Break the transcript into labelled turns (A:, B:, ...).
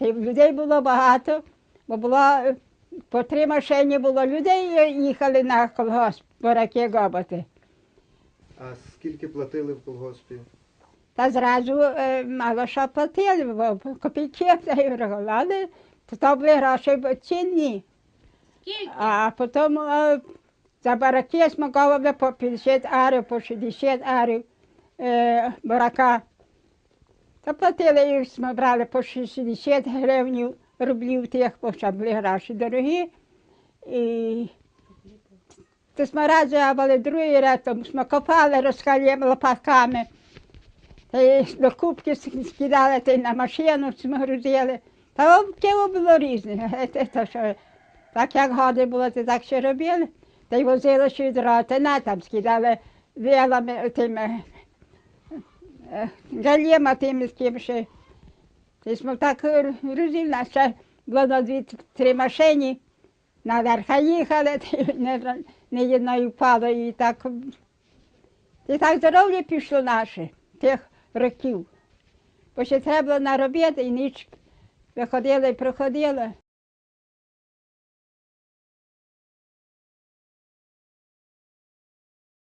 A: Людей було багато, бо було по 3 машини було людей, їхали на колгосп, бураки гоботи.
B: А скільки платили в колгоспі?
A: Та зразу мало що платили, бо копійки але то були гроші цінні.
C: Скільки?
A: А потім за бараки смаковували по 50 арів, по 60 арів барака. Та платили, ми брали по 60 гривень, рублів тих, бо ще були гроші дорогі. І то ми разували другий раз, то ми копали, розкалюємо лопатками. Та й до кубки скидали, та й на машину ми грузили. Та тіло було різне. Так як годи було, то так ще робили. Та й возили ще дротина, там скидали вилами, тими галіма тими з ким ще. Тобто ми так грузили, нас ще було на 2-3 машини. Наверх їхали, не єдною впало і так. І так здоров'я пішло наше, тих років. Бо ще треба було наробити і ніч виходила і проходила.